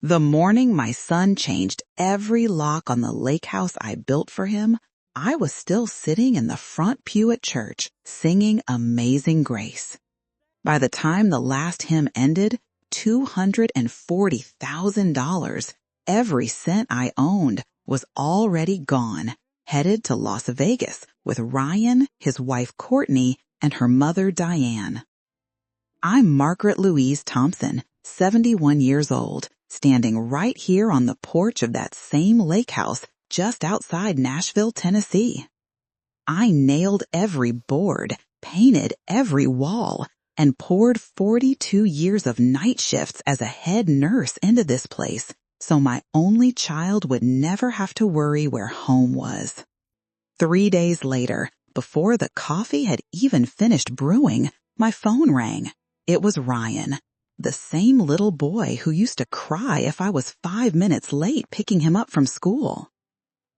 The morning my son changed every lock on the lake house I built for him, I was still sitting in the front pew at church singing Amazing Grace. By the time the last hymn ended, $240,000, every cent I owned, was already gone, headed to Las Vegas with Ryan, his wife Courtney, and her mother Diane. I'm Margaret Louise Thompson, 71 years old, standing right here on the porch of that same lake house just outside Nashville, Tennessee. I nailed every board, painted every wall, and poured 42 years of night shifts as a head nurse into this place so my only child would never have to worry where home was. 3 days later, before the coffee had even finished brewing, my phone rang. It was Ryan, the same little boy who used to cry if I was 5 minutes late picking him up from school.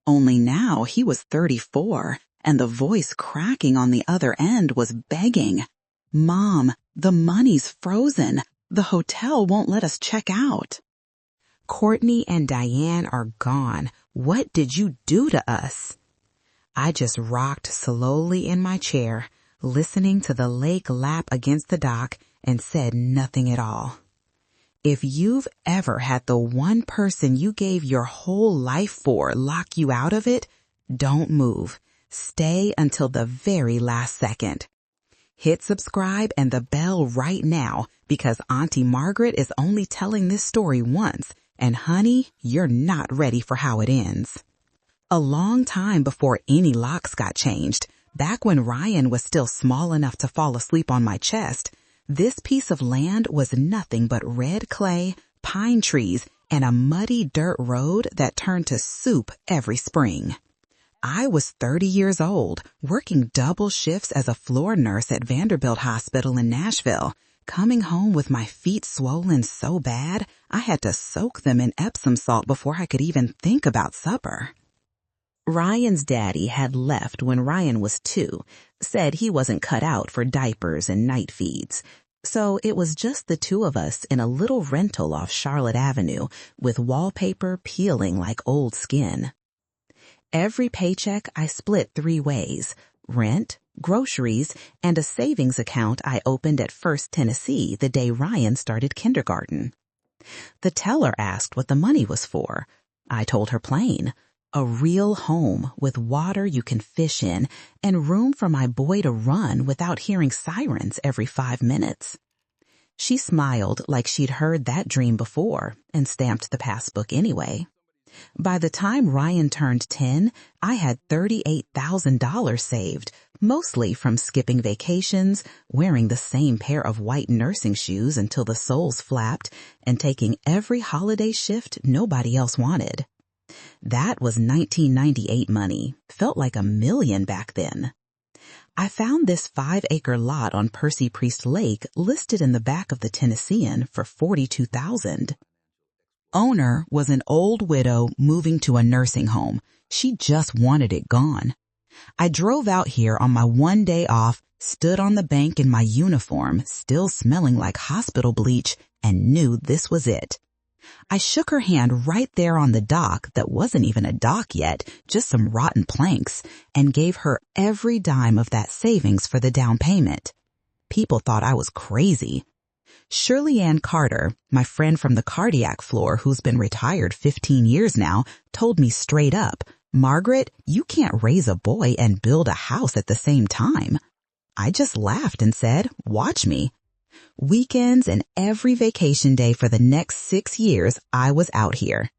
Only now he was 34, and the voice cracking on the other end was begging, "Mom, the money's frozen. The hotel won't let us check out." "Courtney and Diane are gone. What did you do to us?" I just rocked slowly in my chair, listening to the lake lap against the dock, and said nothing at all. If you've ever had the one person you gave your whole life for lock you out of it, don't move. Stay until the very last second. Hit subscribe and the bell right now, because Auntie Margaret is only telling this story once, and honey, you're not ready for how it ends. A long time before any locks got changed, back when Ryan was still small enough to fall asleep on my chest, this piece of land was nothing but red clay, pine trees, and a muddy dirt road that turned to soup every spring. I was 30 years old, working double shifts as a floor nurse at Vanderbilt Hospital in Nashville, coming home with my feet swollen so bad I had to soak them in Epsom salt before I could even think about supper. Ryan's daddy had left when Ryan was 2, said he wasn't cut out for diapers and night feeds. So it was just the two of us in a little rental off Charlotte Avenue with wallpaper peeling like old skin. Every paycheck I split 3 ways: rent, groceries, and a savings account I opened at First Tennessee the day Ryan started kindergarten. The teller asked what the money was for. I told her plain: a real home with water you can fish in and room for my boy to run without hearing sirens every 5 minutes. She smiled like she'd heard that dream before and stamped the passbook anyway. By the time Ryan turned 10, I had $38,000 saved, mostly from skipping vacations, wearing the same pair of white nursing shoes until the soles flapped, and taking every holiday shift nobody else wanted. That was 1998 money. Felt like $1 million back then. I found this 5-acre lot on Percy Priest Lake listed in the back of the Tennessean for $42,000. Owner was an old widow moving to a nursing home. She just wanted it gone. I drove out here on my one day off, stood on the bank in my uniform, still smelling like hospital bleach, and knew this was it. I shook her hand right there on the dock that wasn't even a dock yet, just some rotten planks, and gave her every dime of that savings for the down payment. People thought I was crazy. Shirley Ann Carter, my friend from the cardiac floor who's been retired 15 years now, told me straight up, "Margaret, you can't raise a boy and build a house at the same time." I just laughed and said, "Watch me." Weekends and every vacation day for the next 6 years, I was out here.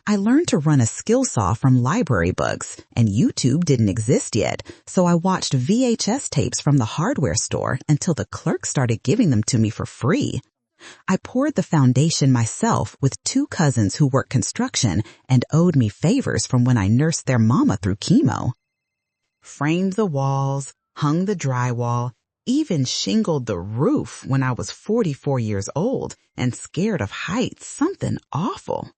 I learned to run a skill saw from library books, and YouTube didn't exist yet, so I watched VHS tapes from the hardware store until the clerk started giving them to me for free. I poured the foundation myself with 2 cousins who worked construction and owed me favors from when I nursed their mama through chemo. Framed the walls, hung the drywall, even shingled the roof when I was 44 years old and scared of heights, something awful.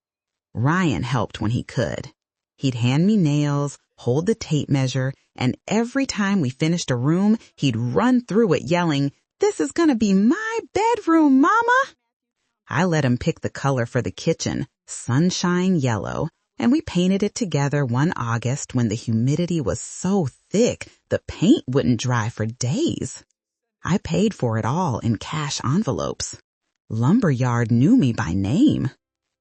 Ryan helped when he could. He'd hand me nails, hold the tape measure, and every time we finished a room, he'd run through it yelling, "This is gonna be my bedroom, Mama!" I let him pick the color for the kitchen, sunshine yellow, and we painted it together one August when the humidity was so thick the paint wouldn't dry for days. I paid for it all in cash envelopes. Lumberyard knew me by name.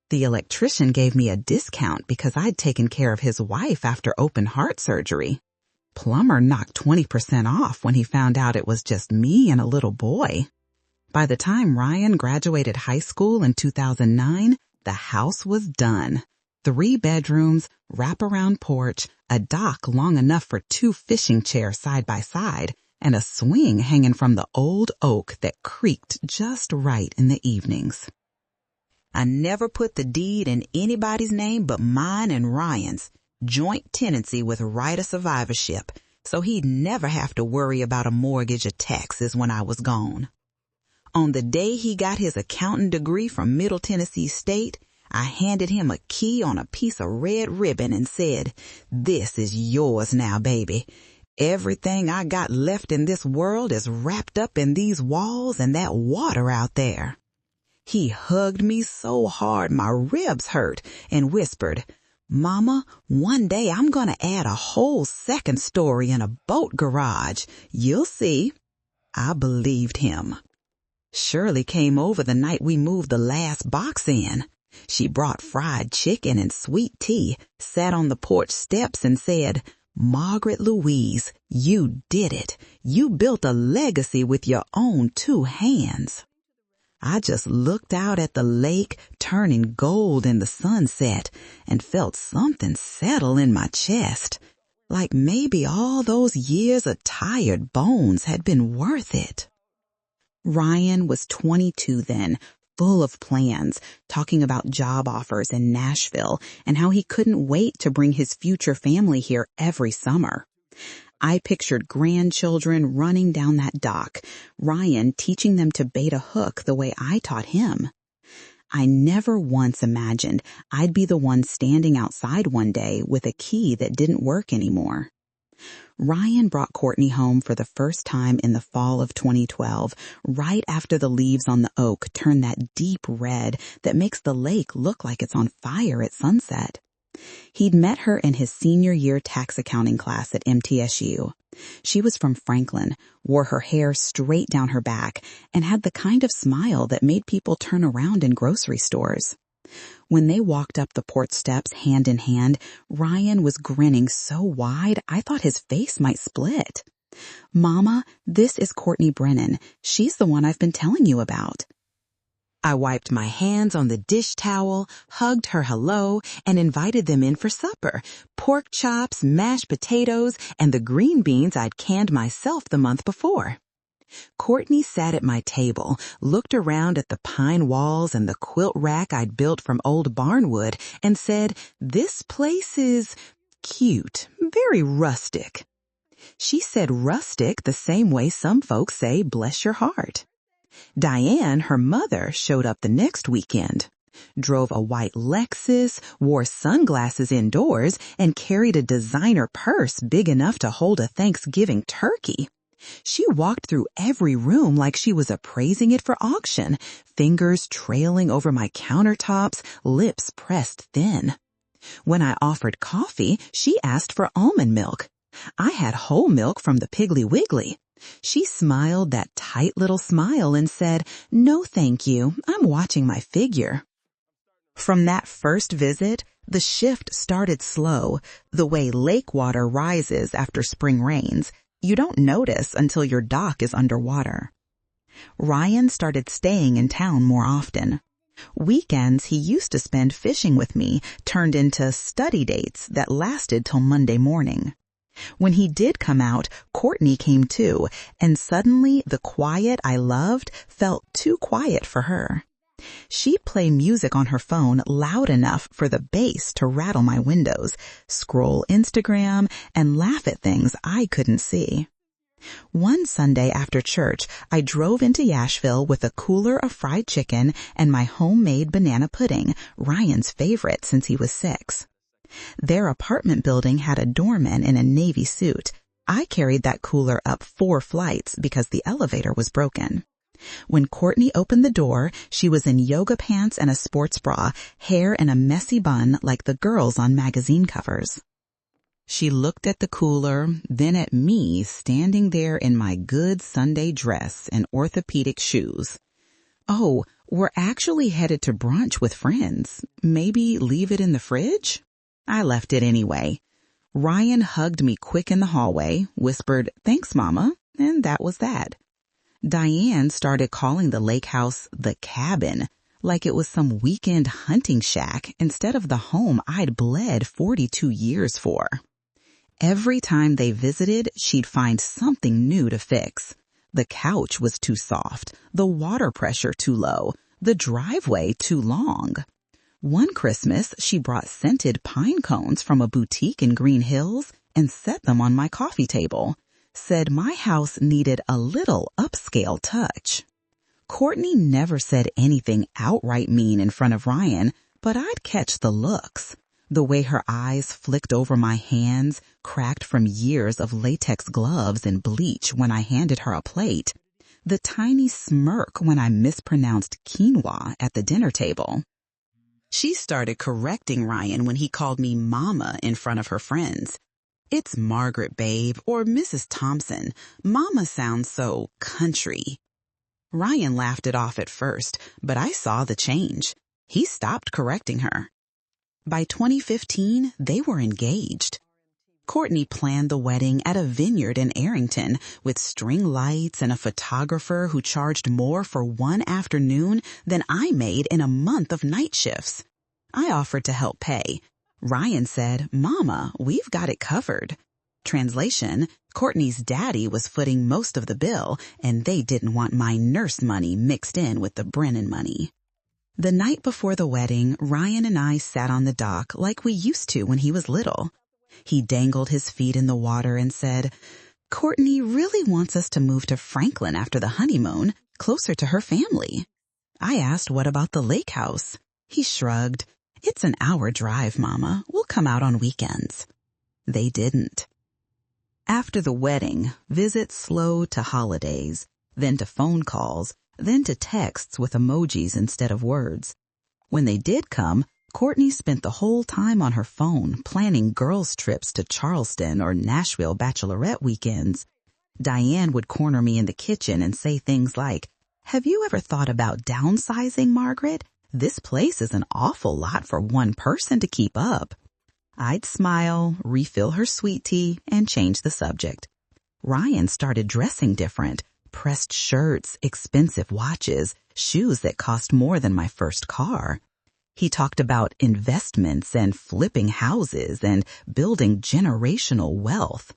The electrician gave me a discount because I'd taken care of his wife after open heart surgery. Plumber knocked 20% off when he found out it was just me and a little boy. By the time Ryan graduated high school in 2009, the house was done. 3 bedrooms, wraparound porch, a dock long enough for 2 fishing chairs side by side, and a swing hanging from the old oak that creaked just right in the evenings. I never put the deed in anybody's name but mine and Ryan's, joint tenancy with right of survivorship, so he'd never have to worry about a mortgage or taxes when I was gone. On the day he got his accounting degree from Middle Tennessee State, I handed him a key on a piece of red ribbon and said, "This is yours now, baby. Everything I got left in this world is wrapped up in these walls and that water out there." He hugged me so hard my ribs hurt and whispered, "Mama, one day I'm going to add a whole second story in a boat garage. You'll see." I believed him. Shirley came over the night we moved the last box in. She brought fried chicken and sweet tea, sat on the porch steps and said, "Margaret Louise, you did it. You built a legacy with your own 2 hands." I just looked out at the lake turning gold in the sunset and felt something settle in my chest, like maybe all those years of tired bones had been worth it. Ryan was 22 then, full of plans, talking about job offers in Nashville and how he couldn't wait to bring his future family here every summer. I pictured grandchildren running down that dock, Ryan teaching them to bait a hook the way I taught him. I never once imagined I'd be the one standing outside one day with a key that didn't work anymore. Ryan brought Courtney home for the first time in the fall of 2012, right after the leaves on the oak turn that deep red that makes the lake look like it's on fire at sunset. He'd met her in his senior year tax accounting class at MTSU. She was from Franklin, wore her hair straight down her back, and had the kind of smile that made people turn around in grocery stores. When they walked up the porch steps hand in hand, Ryan was grinning so wide I thought his face might split. "Mama, this is Courtney Brennan. She's the one I've been telling you about." I wiped my hands on the dish towel, hugged her hello, and invited them in for supper. Pork chops, mashed potatoes, and the green beans I'd canned myself the month before. Courtney sat at my table, looked around at the pine walls and the quilt rack I'd built from old barnwood, and said, "This place is cute, very rustic." She said rustic the same way some folks say bless your heart. Diane, her mother, showed up the next weekend, drove a white Lexus, wore sunglasses indoors, and carried a designer purse big enough to hold a Thanksgiving turkey. She walked through every room like she was appraising it for auction, fingers trailing over my countertops, lips pressed thin. When I offered coffee, she asked for almond milk. I had whole milk from the Piggly Wiggly. She smiled that tight little smile and said, "No, thank you. I'm watching my figure." From that first visit, the shift started slow, the way lake water rises after spring rains. You don't notice until your dock is underwater. Ryan started staying in town more often. Weekends he used to spend fishing with me turned into study dates that lasted till Monday morning. When he did come out, Courtney came too, and suddenly the quiet I loved felt too quiet for her. She'd play music on her phone loud enough for the bass to rattle my windows, scroll Instagram, and laugh at things I couldn't see. One Sunday after church, I drove into Yashville with a cooler of fried chicken and my homemade banana pudding, Ryan's favorite since he was 6. Their apartment building had a doorman in a navy suit. I carried that cooler up 4 flights because the elevator was broken. When Courtney opened the door, she was in yoga pants and a sports bra, hair in a messy bun like the girls on magazine covers. She looked at the cooler, then at me standing there in my good Sunday dress and orthopedic shoes. "Oh, we're actually headed to brunch with friends. Maybe leave it in the fridge?" I left it anyway. Ryan hugged me quick in the hallway, whispered, "Thanks, Mama," and that was that. Diane started calling the lake house the cabin, like it was some weekend hunting shack instead of the home I'd bled 42 years for. Every time they visited, she'd find something new to fix. The couch was too soft, the water pressure too low, the driveway too long. One Christmas, she brought scented pine cones from a boutique in Green Hills and set them on my coffee table. Said my house needed a little upscale touch. Courtney never said anything outright mean in front of Ryan, but I'd catch the looks. The way her eyes flicked over my hands, cracked from years of latex gloves and bleach when I handed her a plate. The tiny smirk when I mispronounced quinoa at the dinner table. She started correcting Ryan when he called me Mama in front of her friends. "It's Margaret, babe, or Mrs. Thompson. Mama sounds so country." Ryan laughed it off at first, but I saw the change. He stopped correcting her. By 2015, they were engaged. Courtney planned the wedding at a vineyard in Arrington with string lights and a photographer who charged more for one afternoon than I made in a month of night shifts. I offered to help pay. Ryan said, "Mama, we've got it covered." Translation, Courtney's daddy was footing most of the bill, and they didn't want my nurse money mixed in with the Brennan money. The night before the wedding, Ryan and I sat on the dock like we used to when he was little. He dangled his feet in the water and said, "Courtney really wants us to move to Franklin after the honeymoon, closer to her family." I asked what about the lake house. He shrugged. "It's an hour drive, Mama. We'll come out on weekends." They didn't. After the wedding, visits slowed to holidays, then to phone calls, then to texts with emojis instead of words. When they did come, Courtney spent the whole time on her phone planning girls' trips to Charleston or Nashville bachelorette weekends. Diane would corner me in the kitchen and say things like, "Have you ever thought about downsizing, Margaret? This place is an awful lot for one person to keep up." I'd smile, refill her sweet tea, and change the subject. Ryan started dressing different. Pressed shirts, expensive watches, shoes that cost more than my first car. He talked about investments and flipping houses and building generational wealth.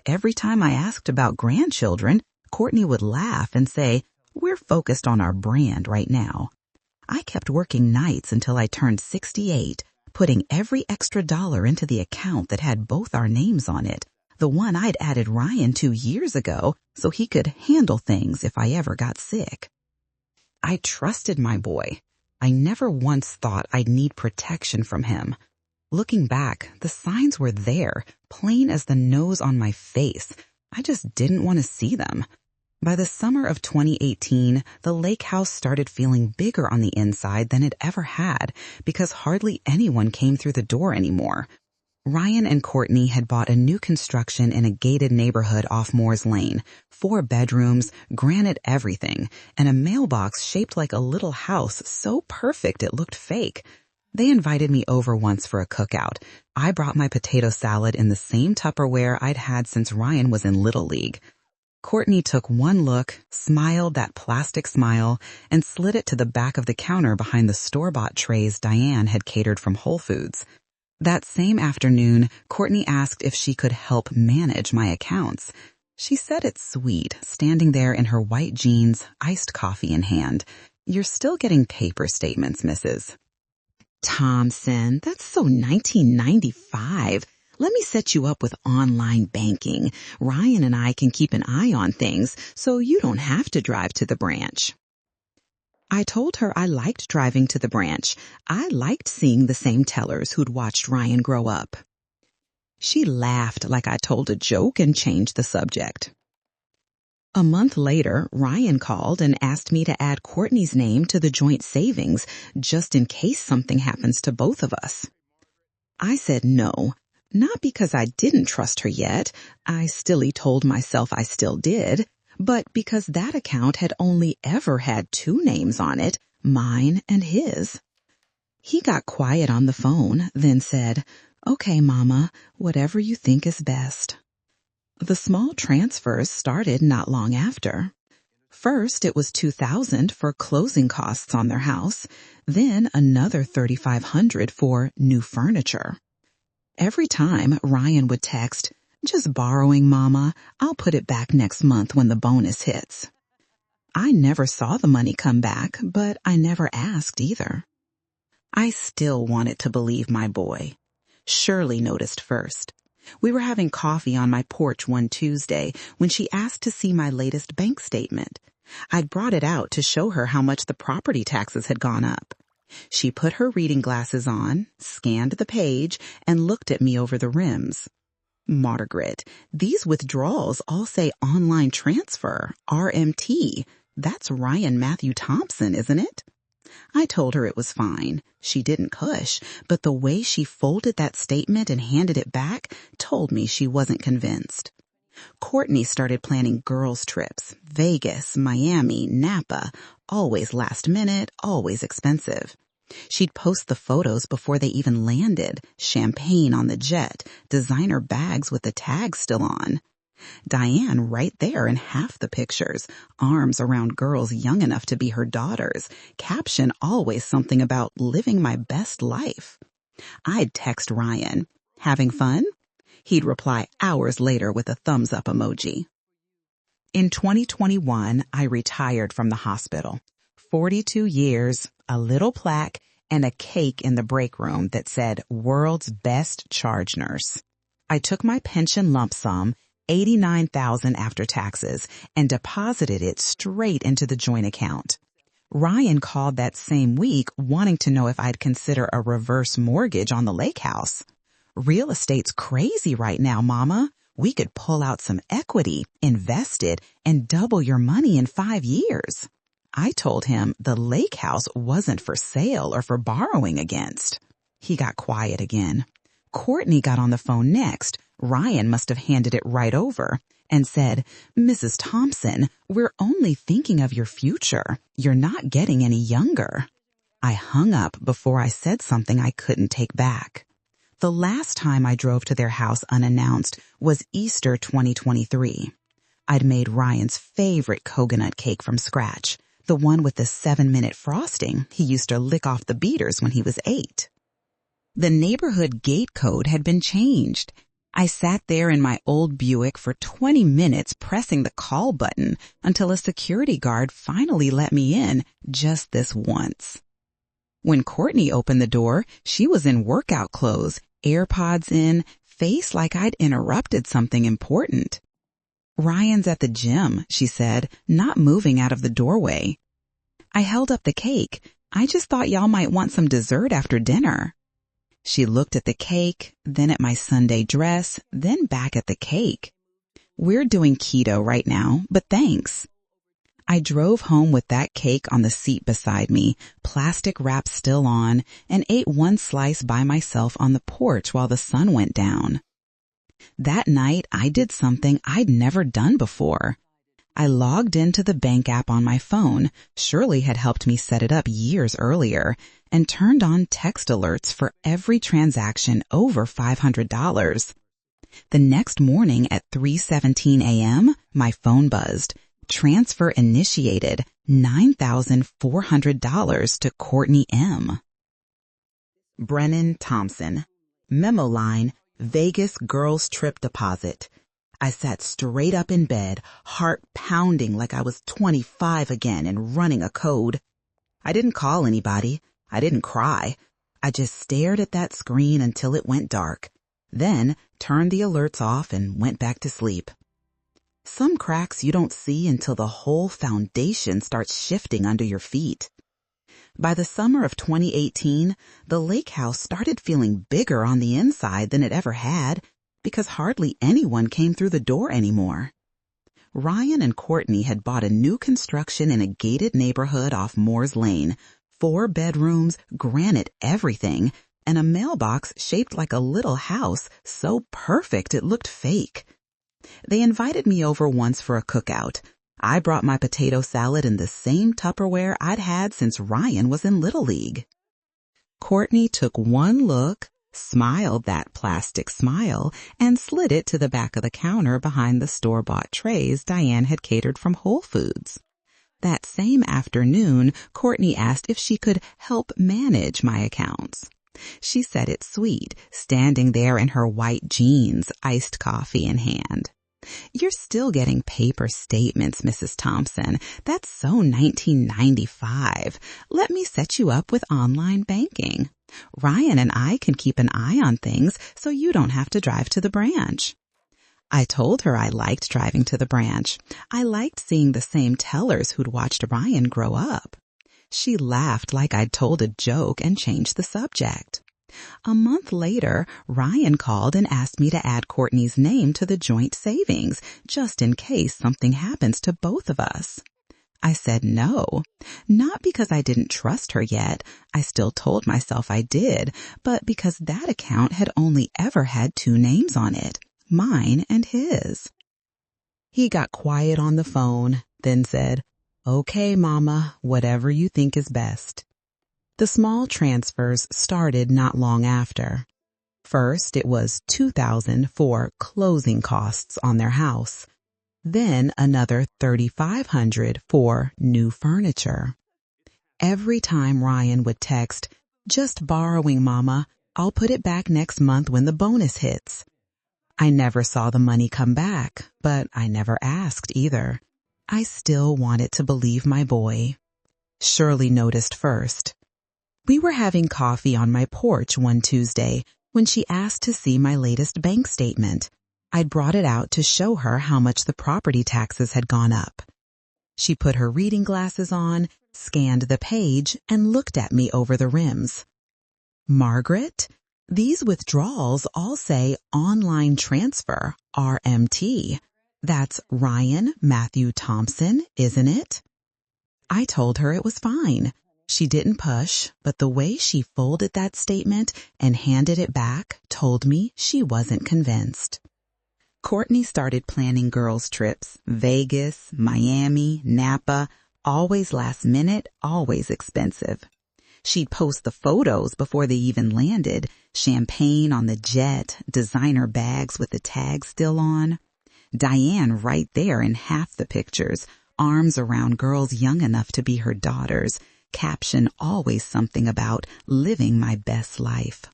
Every time I asked about grandchildren, Courtney would laugh and say, "We're focused on our brand right now." I kept working nights until I turned 68, putting every extra dollar into the account that had both our names on it, the one I'd added Ryan 2 years ago so he could handle things if I ever got sick. I trusted my boy. I never once thought I'd need protection from him. Looking back, the signs were there, plain as the nose on my face. I just didn't want to see them. By the summer of 2018, the lake house started feeling bigger on the inside than it ever had because hardly anyone came through the door anymore. Ryan and Courtney had bought a new construction in a gated neighborhood off Moores Lane, 4 bedrooms, granite everything, and a mailbox shaped like a little house so perfect it looked fake. They invited me over once for a cookout. I brought my potato salad in the same Tupperware I'd had since Ryan was in Little League. Courtney took one look, smiled that plastic smile, and slid it to the back of the counter behind the store-bought trays Diane had catered from Whole Foods. That same afternoon, Courtney asked if she could help manage my accounts. She said it sweet, standing there in her white jeans, iced coffee in hand. "You're still getting paper statements, Mrs. Thompson. That's so 1995. Let me set you up with online banking. Ryan and I can keep an eye on things, so you don't have to drive to the branch." I told her I liked driving to the branch. I liked seeing the same tellers who'd watched Ryan grow up. She laughed like I told a joke and changed the subject. A month later, Ryan called and asked me to add Courtney's name to the joint savings just in case something happens to both of us. I said no, not because I didn't trust her yet. I stilly told myself I still did, but because that account had only ever had two names on it, mine and his. He got quiet on the phone, then said, "Okay, Mama, whatever you think is best." The small transfers started not long after. First, it was $2,000 for closing costs on their house, then another $3,500 for new furniture. Every time Ryan would text, "Just borrowing, Mama. I'll put it back next month when the bonus hits." I never saw the money come back, but I never asked either. I still wanted to believe my boy. Shirley noticed first. We were having coffee on my porch one Tuesday when she asked to see my latest bank statement. I'd brought it out to show her how much the property taxes had gone up. She put her reading glasses on, scanned the page, and looked at me over the rims. "Margaret, these withdrawals all say online transfer, RMT. That's Ryan Matthew Thompson, isn't it?" I told her it was fine. She didn't push, but the way she folded that statement and handed it back told me she wasn't convinced. Courtney started planning girls' trips, Vegas, Miami, Napa, always last minute, always expensive. She'd post the photos before they even landed, champagne on the jet, designer bags with the tags still on. Diane right there in half the pictures, arms around girls young enough to be her daughters, caption always something about living my best life. I'd text Ryan, "Having fun?" He'd reply hours later with a thumbs up emoji. In 2021, I retired from the hospital. 42 years, a little plaque, and a cake in the break room that said "World's Best Charge Nurse." I took my pension lump sum, $89,000 after taxes, and deposited it straight into the joint account. Ryan called that same week wanting to know if I'd consider a reverse mortgage on the lake house. "Real estate's crazy right now, Mama. We could pull out some equity, invest it, and double your money in 5 years. I told him the lake house wasn't for sale or for borrowing against. He got quiet again. Courtney got on the phone next. Ryan must have handed it right over and said, "Mrs. Thompson, we're only thinking of your future. You're not getting any younger." I hung up before I said something I couldn't take back. The last time I drove to their house unannounced was Easter 2023. I'd made Ryan's favorite coconut cake from scratch, the one with the 7-minute frosting he used to lick off the beaters when he was 8. The neighborhood gate code had been changed. I sat there in my old Buick for 20 minutes pressing the call button until a security guard finally let me in just this once. When Courtney opened the door, she was in workout clothes, AirPods in, face like I'd interrupted something important. "Ryan's at the gym," she said, not moving out of the doorway. I held up the cake. "I just thought y'all might want some dessert after dinner." She looked at the cake, then at my Sunday dress, then back at the cake. "We're doing keto right now, but thanks." I drove home with that cake on the seat beside me, plastic wrap still on, and ate one slice by myself on the porch while the sun went down. That night, I did something I'd never done before. I logged into the bank app on my phone. Shirley had helped me set it up years earlier, and turned on text alerts for every transaction over $500. The next morning at 3:17 a.m., my phone buzzed. Transfer initiated, $9,400 to Courtney M. Brennan Thompson. Memo line, Vegas girls trip deposit. I sat straight up in bed, heart pounding like I was 25 again and running a code. I didn't call anybody. I didn't cry. I just stared at that screen until it went dark, then turned the alerts off and went back to sleep. Some cracks you don't see until the whole foundation starts shifting under your feet. By the summer of 2018, the lake house started feeling bigger on the inside than it ever had because hardly anyone came through the door anymore. Ryan and Courtney had bought a new construction in a gated neighborhood off Moores Lane, 4 bedrooms, granite everything, and a mailbox shaped like a little house, so perfect it looked fake. They invited me over once for a cookout. I brought my potato salad in the same Tupperware I'd had since Ryan was in Little League. Courtney took one look, smiled that plastic smile, and slid it to the back of the counter behind the store-bought trays Diane had catered from Whole Foods. That same afternoon, Courtney asked if she could help manage my accounts. She said it sweet, standing there in her white jeans, iced coffee in hand. "You're still getting paper statements, Mrs. Thompson. That's so 1995. Let me set you up with online banking. Ryan and I can keep an eye on things so you don't have to drive to the branch." I told her I liked driving to the branch. I liked seeing the same tellers who'd watched Ryan grow up. She laughed like I'd told a joke and changed the subject. A month later, Ryan called and asked me to add Courtney's name to the joint savings, just in case something happens to both of us. I said no, not because I didn't trust her yet. I still told myself I did, but because that account had only ever had 2 names on it, mine and his. He got quiet on the phone, then said, "Okay, Mama, whatever you think is best." The small transfers started not long after. First, it was $2,000 for closing costs on their house. Then another $3,500 for new furniture. Every time Ryan would text, "Just borrowing, Mama. I'll put it back next month when the bonus hits." I never saw the money come back, but I never asked either. I still wanted to believe my boy. Shirley noticed first. We were having coffee on my porch one Tuesday when she asked to see my latest bank statement. I'd brought it out to show her how much the property taxes had gone up. She put her reading glasses on, scanned the page, and looked at me over the rims. "Margaret, these withdrawals all say online transfer, RMT. That's Ryan Matthew Thompson, isn't it?" I told her it was fine. She didn't push, but the way she folded that statement and handed it back told me she wasn't convinced. Courtney started planning girls' trips, Vegas, Miami, Napa, always last minute, always expensive. She'd post the photos before they even landed, champagne on the jet, designer bags with the tags still on. Diane right there in half the pictures, arms around girls young enough to be her daughters, caption always something about living my best life.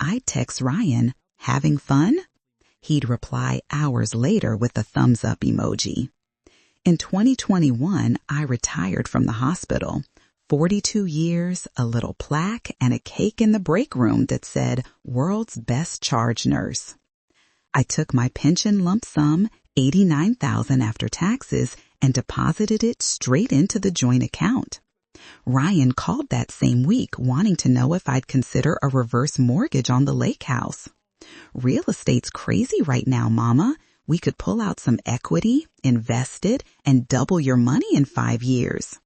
I'd text Ryan, "Having fun?" He'd reply hours later with a thumbs up emoji. In 2021, I retired from the hospital. 42 years, a little plaque, and a cake in the break room that said, "World's Best Charge Nurse." I took my pension lump sum, $89,000 after taxes, and deposited it straight into the joint account. Ryan called that same week wanting to know if I'd consider a reverse mortgage on the lake house. "Real estate's crazy right now, Mama. We could pull out some equity, invest it, and double your money in 5 years.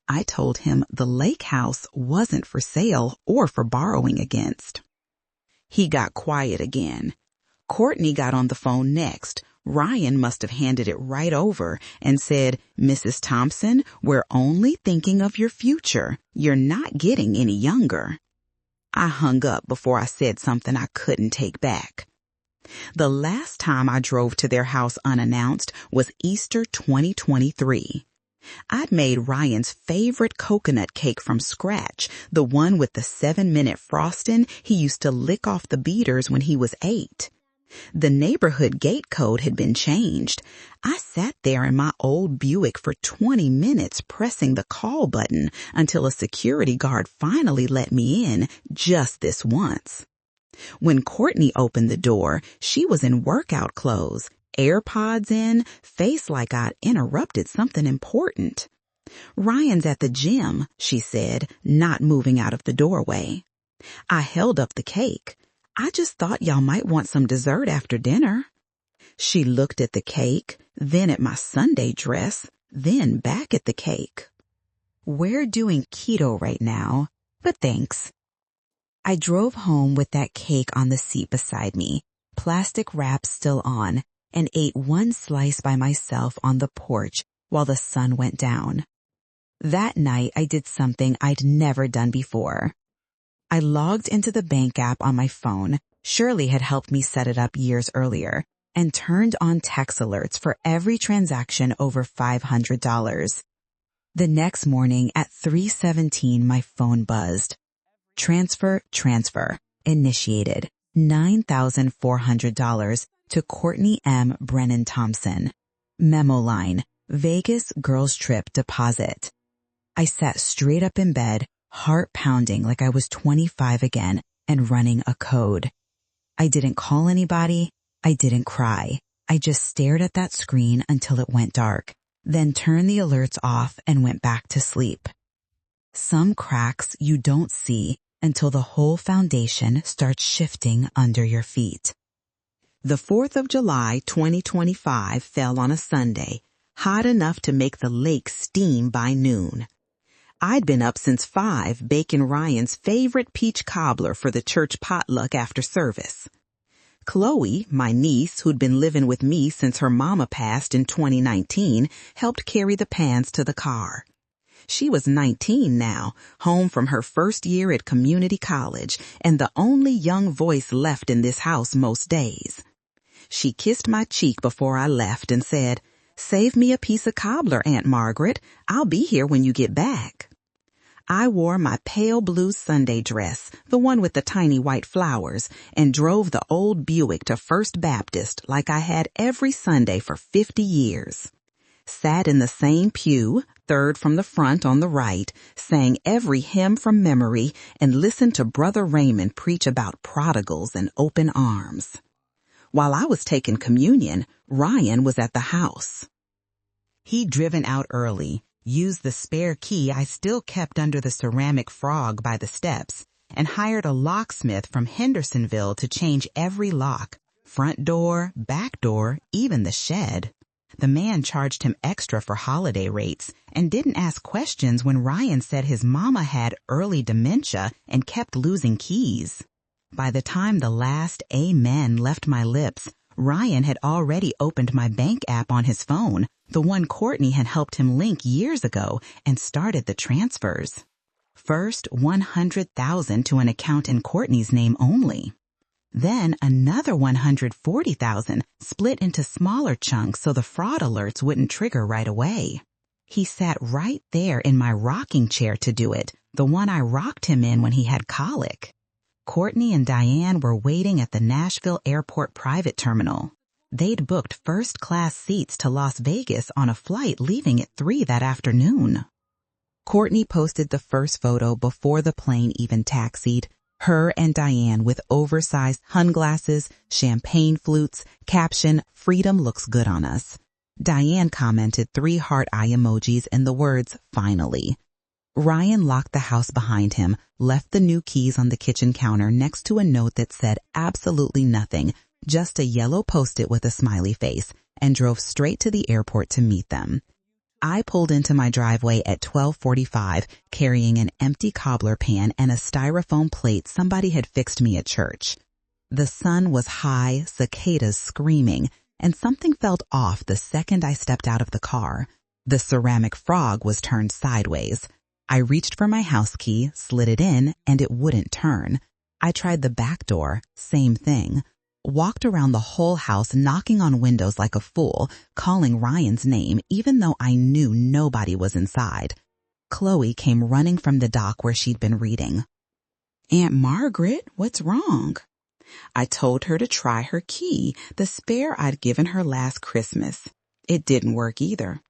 I told him the lake house wasn't for sale or for borrowing against. He got quiet again. Courtney got on the phone next. Ryan must have handed it right over and said, "Mrs. Thompson, we're only thinking of your future. You're not getting any younger." I hung up before I said something I couldn't take back. The last time I drove to their house unannounced was Easter 2023. I'd made Ryan's favorite coconut cake from scratch, the one with the 7-minute frosting he used to lick off the beaters when he was 8. The neighborhood gate code had been changed. I sat there in my old Buick for 20 minutes pressing the call button until a security guard finally let me in just this once. When Courtney opened the door, she was in workout clothes, AirPods in, face like I'd interrupted something important. "Ryan's at the gym," she said, not moving out of the doorway. I held up the cake. "I just thought y'all might want some dessert after dinner." She looked at the cake, then at my Sunday dress, then back at the cake. We're doing keto right now, but thanks. I drove home with that cake on the seat beside me, plastic wrap still on, and ate one slice by myself on the porch while the sun went down. That night I did something I'd never done before. I logged into the bank app on my phone. Shirley had helped me set it up years earlier, and turned on text alerts for every transaction over $500. The next morning at 3:17, my phone buzzed. Transfer, initiated, $9,400 to Courtney M. Brennan Thompson. Memo line, Vegas girls trip deposit. I sat straight up in bed, heart pounding like I was 25 again and running a code. I didn't call anybody. I didn't cry. I just stared at that screen until it went dark, then turned the alerts off and went back to sleep. Some cracks you don't see until the whole foundation starts shifting under your feet. The 4th of July, 2025 fell on a Sunday, hot enough to make the lake steam by noon. I'd been up since 5 baking Ryan's favorite peach cobbler for the church potluck after service. Chloe, my niece, who'd been living with me since her mama passed in 2019, helped carry the pans to the car. She was 19 now, home from her first year at community college, and the only young voice left in this house most days. She kissed my cheek before I left and said, "Save me a piece of cobbler, Aunt Margaret. I'll be here when you get back." I wore my pale blue Sunday dress, the one with the tiny white flowers, and drove the old Buick to First Baptist like I had every Sunday for 50 years. Sat in the same pew, third from the front on the right, sang every hymn from memory, and listened to Brother Raymond preach about prodigals and open arms. While I was taking communion, Ryan was at the house. He'd driven out early, used the spare key I still kept under the ceramic frog by the steps, and hired a locksmith from Hendersonville to change every lock, front door, back door, even the shed. The man charged him extra for holiday rates and didn't ask questions when Ryan said his mama had early dementia and kept losing keys. By the time the last amen left my lips, Ryan had already opened my bank app on his phone, the one Courtney had helped him link years ago, and started the transfers. First, $100,000 to an account in Courtney's name only. Then another $140,000 split into smaller chunks so the fraud alerts wouldn't trigger right away. He sat right there in my rocking chair to do it, the one I rocked him in when he had colic. Courtney and Diane were waiting at the Nashville Airport private terminal. They'd booked first-class seats to Las Vegas on a flight leaving at 3 that afternoon. Courtney posted the first photo before the plane even taxied. Her and Diane with oversized hun glasses, champagne flutes, caption, "Freedom looks good on us." Diane commented 3 heart eye emojis and the words, "Finally." Ryan locked the house behind him, left the new keys on the kitchen counter next to a note that said absolutely nothing, just a yellow Post-it with a smiley face, and drove straight to the airport to meet them. I pulled into my driveway at 12:45, carrying an empty cobbler pan and a styrofoam plate somebody had fixed me at church. The sun was high, cicadas screaming, and something felt off the second I stepped out of the car. The ceramic frog was turned sideways. I reached for my house key, slid it in, and it wouldn't turn. I tried the back door, same thing. Walked around the whole house knocking on windows like a fool, calling Ryan's name even though I knew nobody was inside. Chloe came running from the dock where she'd been reading. "Aunt Margaret, what's wrong?" I told her to try her key, the spare I'd given her last Christmas. It didn't work either.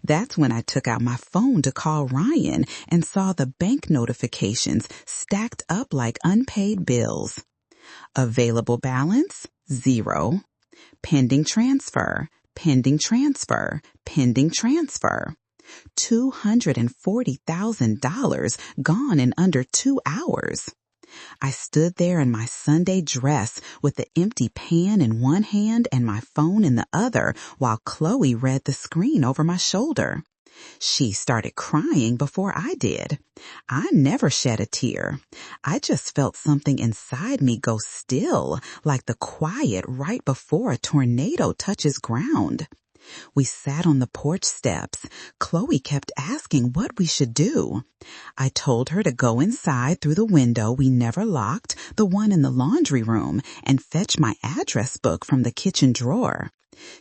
That's when I took out my phone to call Ryan and saw the bank notifications stacked up like unpaid bills. Available balance, 0. Pending transfer, pending transfer, pending transfer. $240,000 gone in under 2 hours. I stood there in my Sunday dress with the empty pan in one hand and my phone in the other while Chloe read the screen over my shoulder. She started crying before I did. I never shed a tear. I just felt something inside me go still, like the quiet right before a tornado touches ground. We sat on the porch steps. Chloe kept asking what we should do. I told her to go inside through the window we never locked, the one in the laundry room, and fetch my address book from the kitchen drawer.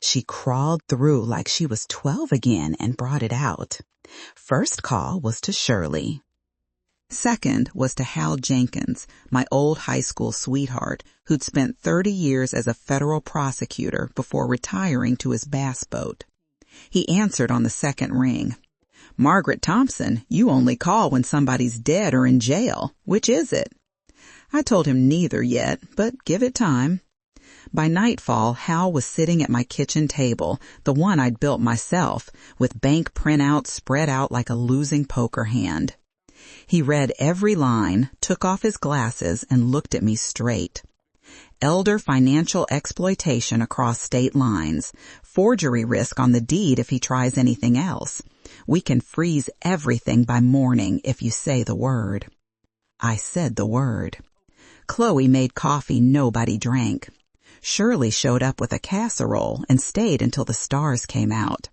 She crawled through like she was 12 again and brought it out. First call was to Shirley. Second was to Hal Jenkins, my old high school sweetheart, who'd spent 30 years as a federal prosecutor before retiring to his bass boat. He answered on the second ring. "Margaret Thompson, you only call when somebody's dead or in jail. Which is it?" I told him neither yet, but give it time. By nightfall, Hal was sitting at my kitchen table, the one I'd built myself, with bank printouts spread out like a losing poker hand. He read every line, took off his glasses, and looked at me straight. Elder financial exploitation across state lines. Forgery risk on the deed if he tries anything else. We can freeze everything by morning if you say the word. I said the word. Chloe made coffee nobody drank. Shirley showed up with a casserole and stayed until the stars came out.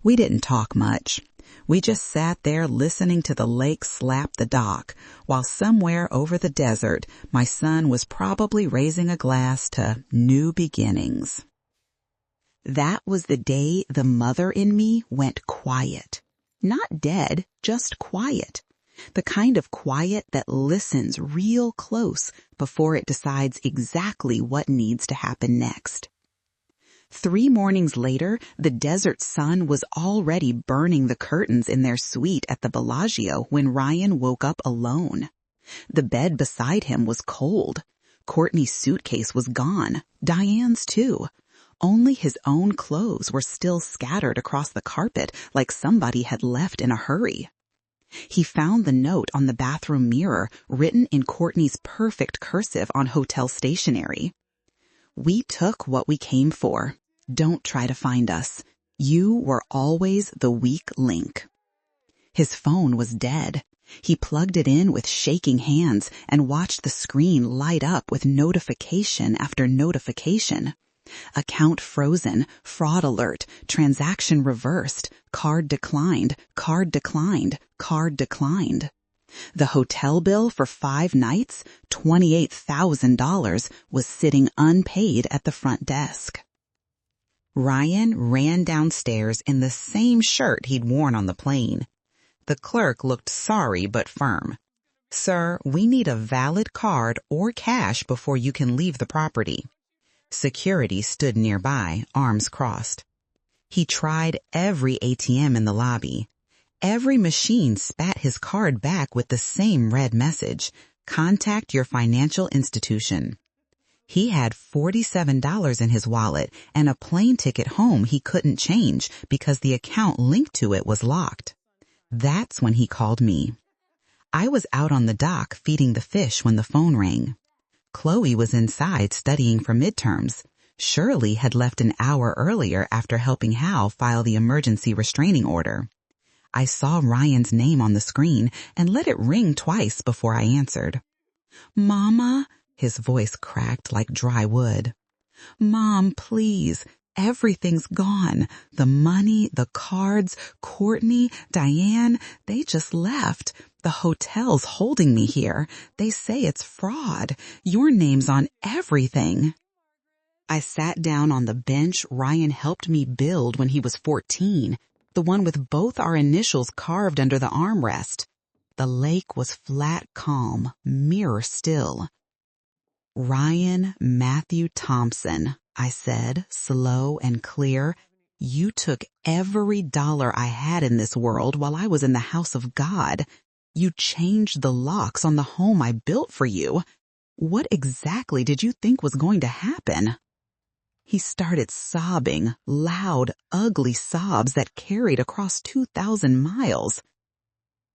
We didn't talk much. We just sat there listening to the lake slap the dock, while somewhere over the desert, my son was probably raising a glass to new beginnings. That was the day the mother in me went quiet. Not dead, just quiet. The kind of quiet that listens real close before it decides exactly what needs to happen next. 3 mornings later, the desert sun was already burning the curtains in their suite at the Bellagio when Ryan woke up alone. The bed beside him was cold. Courtney's suitcase was gone, Diane's too. Only his own clothes were still scattered across the carpet like somebody had left in a hurry. He found the note on the bathroom mirror, written in Courtney's perfect cursive on hotel stationery. "We took what we came for. Don't try to find us. You were always the weak link." His phone was dead. He plugged it in with shaking hands and watched the screen light up with notification after notification. Account frozen, fraud alert, transaction reversed, card declined, card declined, card declined. The hotel bill for 5 nights, $28,000, was sitting unpaid at the front desk. Ryan ran downstairs in the same shirt he'd worn on the plane. The clerk looked sorry but firm. "Sir, we need a valid card or cash before you can leave the property." Security stood nearby, arms crossed. He tried every ATM in the lobby. Every machine spat his card back with the same red message: "Contact your financial institution." He had $47 in his wallet and a plane ticket home he couldn't change because the account linked to it was locked. That's when he called me. I was out on the dock feeding the fish when the phone rang. Chloe was inside studying for midterms. Shirley had left an hour earlier after helping Hal file the emergency restraining order. I saw Ryan's name on the screen and let it ring twice before I answered. "Mama," his voice cracked like dry wood. "Mom, please. Everything's gone. The money, the cards, Courtney, Diane, they just left. The hotel's holding me here. They say it's fraud. Your name's on everything." I sat down on the bench Ryan helped me build when he was 14, the one with both our initials carved under the armrest. The lake was flat calm, mirror still. "Ryan Matthew Thompson," I said, slow and clear, "you took every dollar I had in this world while I was in the house of God. You changed the locks on the home I built for you. What exactly did you think was going to happen?" He started sobbing, loud, ugly sobs that carried across 2,000 miles.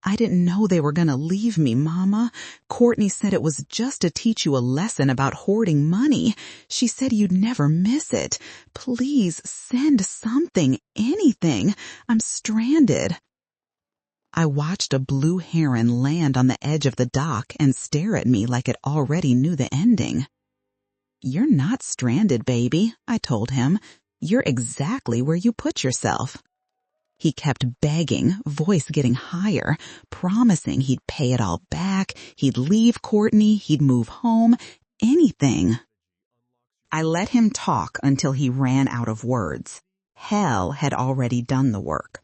I didn't know they were gonna leave me, Mama. Courtney said it was just to teach you a lesson about hoarding money. She said you'd never miss it. Please send something, anything. I'm stranded. I watched a blue heron land on the edge of the dock and stare at me like it already knew the ending. You're not stranded, baby, I told him. You're exactly where you put yourself. He kept begging, voice getting higher, promising he'd pay it all back, he'd leave Courtney, he'd move home, anything. I let him talk until he ran out of words. Hell had already done the work.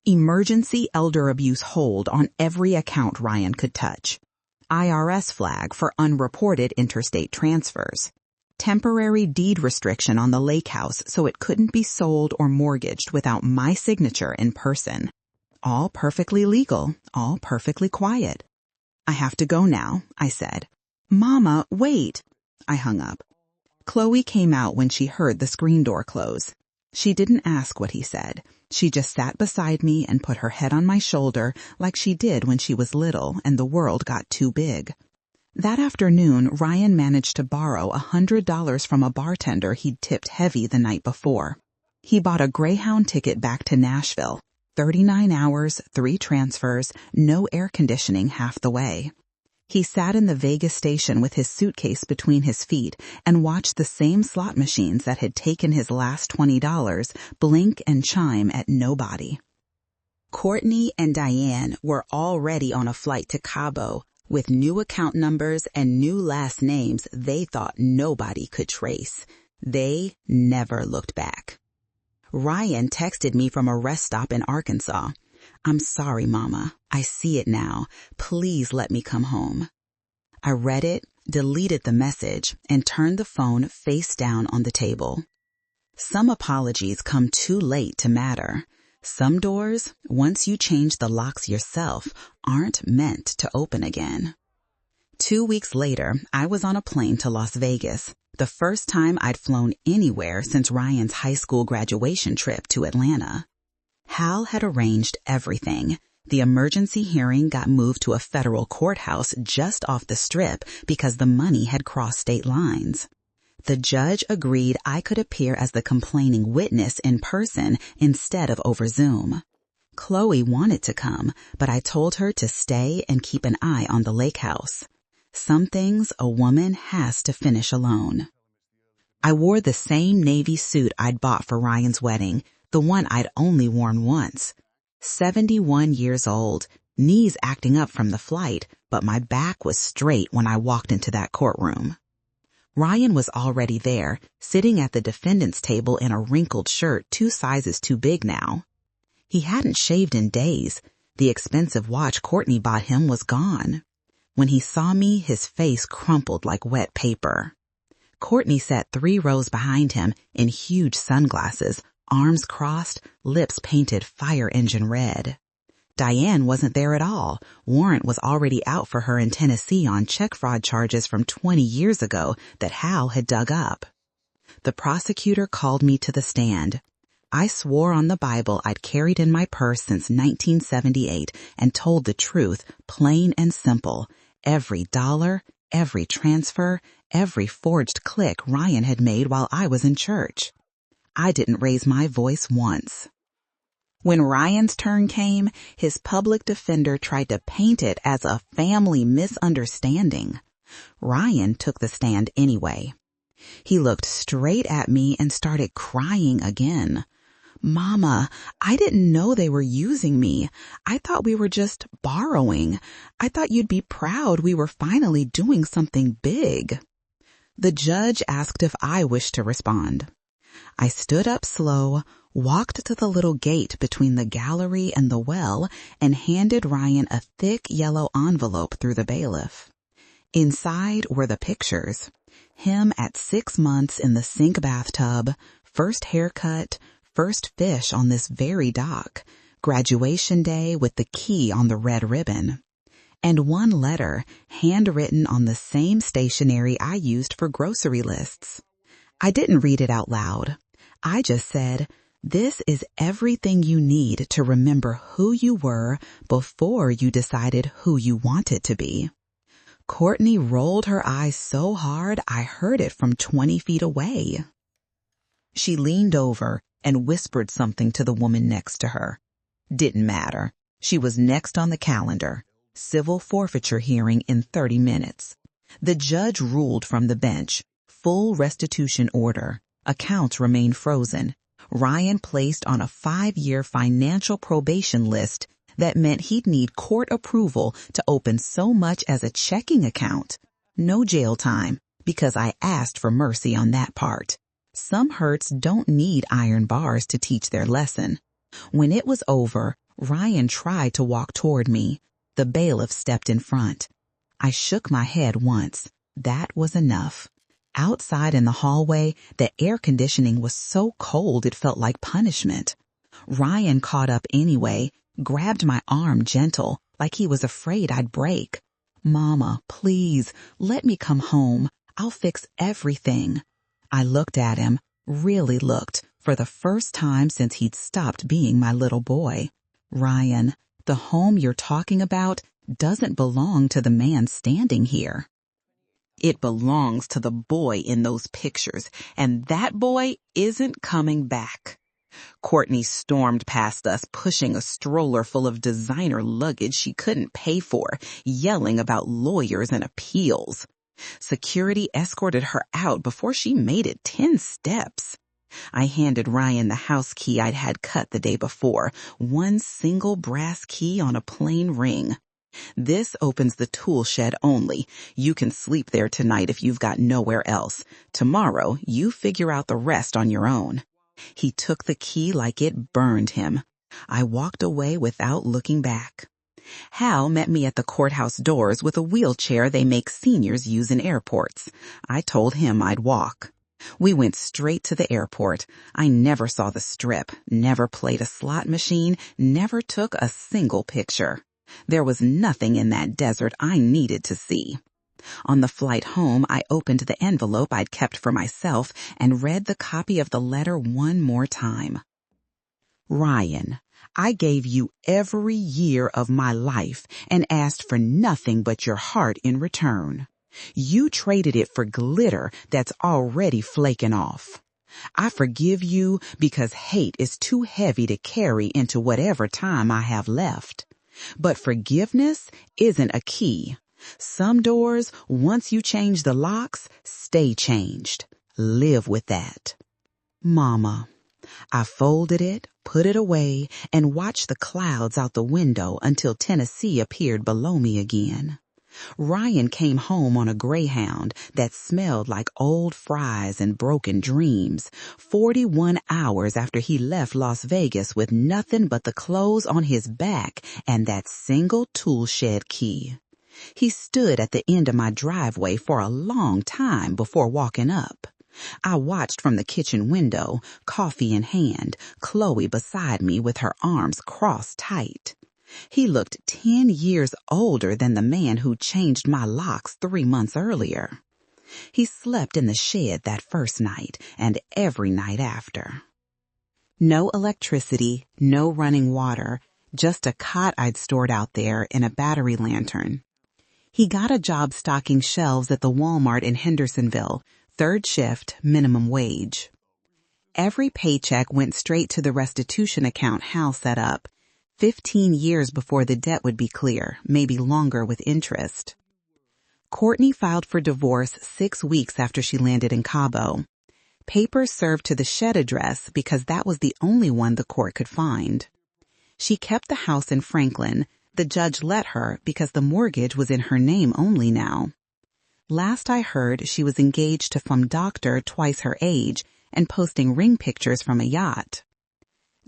Emergency elder abuse hold on every account Ryan could touch. IRS flag for unreported interstate transfers. Temporary deed restriction on the lake house so it couldn't be sold or mortgaged without my signature in person. All perfectly legal, all perfectly quiet. I have to go now, I said. Mama, wait. I hung up. Chloe came out when she heard the screen door close. She didn't ask what he said. She just sat beside me and put her head on my shoulder like she did when she was little and the world got too big. That afternoon, Ryan managed to borrow $100 from a bartender he'd tipped heavy the night before. He bought a Greyhound ticket back to Nashville. 39 hours, 3 transfers, no air conditioning half the way. He sat in the Vegas station with his suitcase between his feet and watched the same slot machines that had taken his last $20 blink and chime at nobody. Courtney and Diane were already on a flight to Cabo with new account numbers and new last names they thought nobody could trace. They never looked back. Ryan texted me from a rest stop in Arkansas. I'm sorry, Mama. I see it now. Please let me come home. I read it, deleted the message, and turned the phone face down on the table. Some apologies come too late to matter. Some doors, once you change the locks yourself, aren't meant to open again. 2 weeks later, I was on a plane to Las Vegas, the first time I'd flown anywhere since Ryan's high school graduation trip to Atlanta. Hal had arranged everything. The emergency hearing got moved to a federal courthouse just off the strip because the money had crossed state lines. The judge agreed I could appear as the complaining witness in person instead of over Zoom. Chloe wanted to come, but I told her to stay and keep an eye on the lake house. Some things a woman has to finish alone. I wore the same navy suit I'd bought for Ryan's wedding, the one I'd only worn once. 71 years old, knees acting up from the flight, but my back was straight when I walked into that courtroom. Ryan was already there, sitting at the defendant's table in a wrinkled shirt 2 sizes too big now. He hadn't shaved in days. The expensive watch Courtney bought him was gone. When he saw me, his face crumpled like wet paper. Courtney sat 3 rows behind him in huge sunglasses, arms crossed, lips painted fire engine red. Diane wasn't there at all. Warrant was already out for her in Tennessee on check fraud charges from 20 years ago that Hal had dug up. The prosecutor called me to the stand. I swore on the Bible I'd carried in my purse since 1978 and told the truth, plain and simple. Every dollar, every transfer, every forged click Ryan had made while I was in church. I didn't raise my voice once. When Ryan's turn came, his public defender tried to paint it as a family misunderstanding. Ryan took the stand anyway. He looked straight at me and started crying again. Mama, I didn't know they were using me. I thought we were just borrowing. I thought you'd be proud we were finally doing something big. The judge asked if I wished to respond. I stood up slow, walked to the little gate between the gallery and the well, and handed Ryan a thick yellow envelope through the bailiff. Inside were the pictures. Him at 6 months in the sink bathtub, first haircut, first fish on this very dock, graduation day with the key on the red ribbon. And one letter, handwritten on the same stationery I used for grocery lists. I didn't read it out loud. I just said, This is everything you need to remember who you were before you decided who you wanted to be. Courtney rolled her eyes so hard I heard it from 20 feet away. She leaned over and whispered something to the woman next to her. Didn't matter. She was next on the calendar. Civil forfeiture hearing in 30 minutes. The judge ruled from the bench. Full restitution order. Accounts remain frozen. Ryan placed on a 5-year financial probation list that meant he'd need court approval to open so much as a checking account. No jail time, because I asked for mercy on that part. Some hurts don't need iron bars to teach their lesson. When it was over, Ryan tried to walk toward me. The bailiff stepped in front. I shook my head once. That was enough. Outside in the hallway, the air conditioning was so cold it felt like punishment. Ryan caught up anyway, grabbed my arm gentle, like he was afraid I'd break. Mama, please, let me come home. I'll fix everything. I looked at him, really looked, for the first time since he'd stopped being my little boy. Ryan, the home you're talking about doesn't belong to the man standing here. It belongs to the boy in those pictures, and that boy isn't coming back. Courtney stormed past us, pushing a stroller full of designer luggage she couldn't pay for, yelling about lawyers and appeals. Security escorted her out before she made it 10 steps. I handed Ryan the house key I'd had cut the day before, one single brass key on a plain ring. This opens the tool shed only. You can sleep there tonight if you've got nowhere else. Tomorrow, you figure out the rest on your own. He took the key like it burned him. I walked away without looking back. Hal met me at the courthouse doors with a wheelchair they make seniors use in airports. I told him I'd walk. We went straight to the airport. I never saw the strip, never played a slot machine, never took a single picture. There was nothing in that desert I needed to see. On the flight home, I opened the envelope I'd kept for myself and read the copy of the letter one more time. Ryan, I gave you every year of my life and asked for nothing but your heart in return. You traded it for glitter that's already flaking off. I forgive you because hate is too heavy to carry into whatever time I have left. But forgiveness isn't a key. Some doors, once you change the locks, stay changed. Live with that. Mama. I folded it, put it away, and watched the clouds out the window until Tennessee appeared below me again. Ryan came home on a Greyhound that smelled like old fries and broken dreams, 41 hours after he left Las Vegas with nothing but the clothes on his back and that single tool shed key. He stood at the end of my driveway for a long time before walking up. I watched from the kitchen window, coffee in hand, Chloe beside me with her arms crossed tight. He looked 10 years older than the man who changed my locks 3 months earlier. He slept in the shed that first night and every night after. No electricity, no running water, just a cot I'd stored out there and a battery lantern. He got a job stocking shelves at the Walmart in Hendersonville, 3rd shift, minimum wage. Every paycheck went straight to the restitution account Hal set up, 15 years before the debt would be clear, maybe longer with interest. Courtney filed for divorce 6 weeks after she landed in Cabo. Papers served to the shed address because that was the only one the court could find. She kept the house in Franklin. The judge let her because the mortgage was in her name only now. Last I heard, she was engaged to some doctor twice her age and posting ring pictures from a yacht.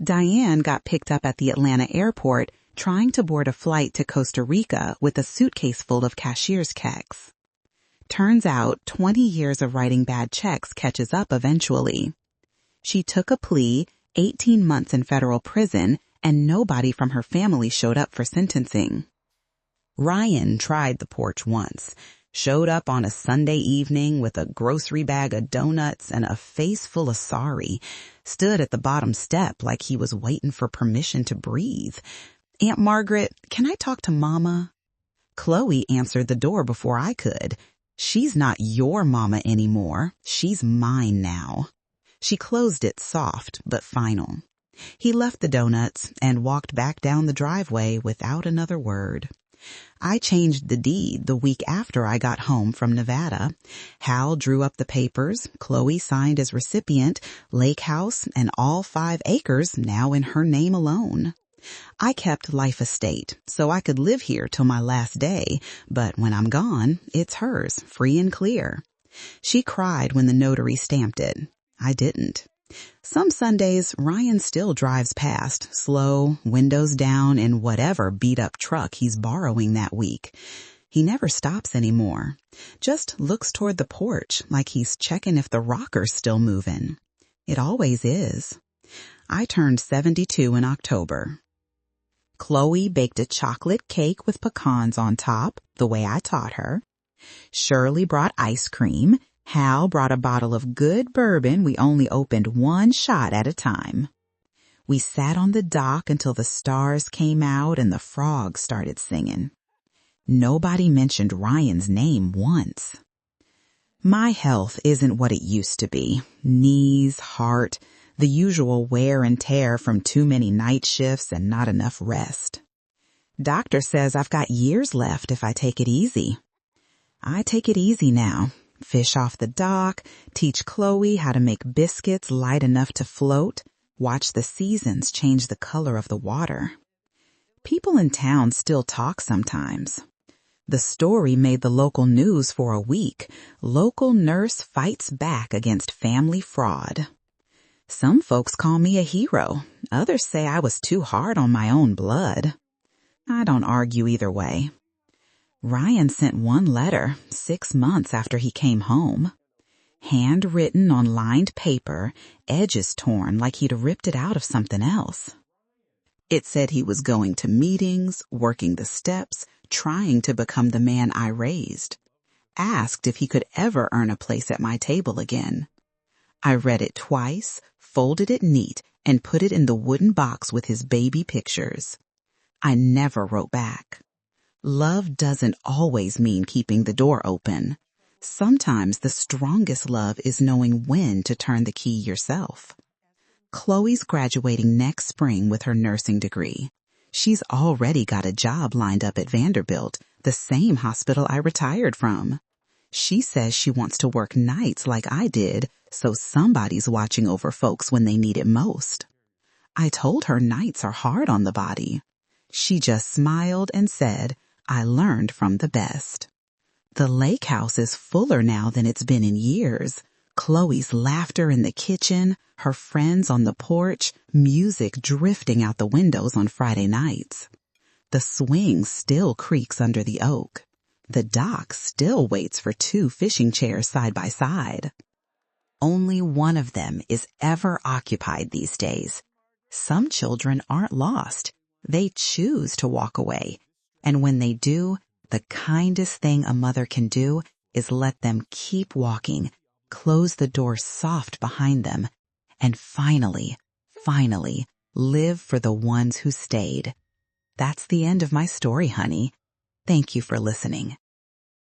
Diane got picked up at the Atlanta airport trying to board a flight to Costa Rica with a suitcase full of cashier's checks. Turns out 20 years of writing bad checks catches up eventually. She took a plea, 18 months in federal prison, and nobody from her family showed up for sentencing. Ryan tried the porch once. Showed up on a Sunday evening with a grocery bag of donuts and a face full of sorry. Stood at the bottom step like he was waiting for permission to breathe. "Aunt Margaret, can I talk to Mama?" Chloe answered the door before I could. "She's not your mama anymore. She's mine now." She closed it soft but final. He left the donuts and walked back down the driveway without another word. I changed the deed the week after I got home from Nevada. Hal drew up the papers. Chloe signed as recipient. Lake House and all 5 acres now in her name alone. I kept life estate so I could live here till my last day, but when I'm gone, it's hers, free and clear. She cried when the notary stamped it. I didn't. Some Sundays, Ryan still drives past, slow, windows down in whatever beat-up truck he's borrowing that week. He never stops anymore. Just looks toward the porch like he's checking if the rocker's still moving. It always is. I turned 72 in October. Chloe baked a chocolate cake with pecans on top, the way I taught her. Shirley brought ice cream. Hal brought a bottle of good bourbon we only opened 1 shot at a time. We sat on the dock until the stars came out and the frogs started singing. Nobody mentioned Ryan's name once. My health isn't what it used to be. Knees, heart, the usual wear and tear from too many night shifts and not enough rest. Doctor says I've got years left if I take it easy. I take it easy now. Fish off the dock, teach Chloe how to make biscuits light enough to float, watch the seasons change the color of the water. People in town still talk sometimes. The story made the local news for a week. Local nurse fights back against family fraud. Some folks call me a hero. Others say I was too hard on my own blood. I don't argue either way. Ryan sent 1 letter 6 months after he came home. Handwritten on lined paper, edges torn like he'd ripped it out of something else. It said he was going to meetings, working the steps, trying to become the man I raised. Asked if he could ever earn a place at my table again. I read it twice, folded it neat, and put it in the wooden box with his baby pictures. I never wrote back. Love doesn't always mean keeping the door open. Sometimes the strongest love is knowing when to turn the key yourself. Chloe's graduating next spring with her nursing degree. She's already got a job lined up at Vanderbilt, the same hospital I retired from. She says she wants to work nights like I did, so somebody's watching over folks when they need it most. I told her nights are hard on the body. She just smiled and said, "I learned from the best." The lake house is fuller now than it's been in years. Chloe's laughter in the kitchen, her friends on the porch, music drifting out the windows on Friday nights. The swing still creaks under the oak. The dock still waits for 2 fishing chairs side by side. Only one of them is ever occupied these days. Some children aren't lost. They choose to walk away. And when they do, the kindest thing a mother can do is let them keep walking, close the door soft behind them, and finally live for the ones who stayed. That's the end of my story, honey. Thank you for listening.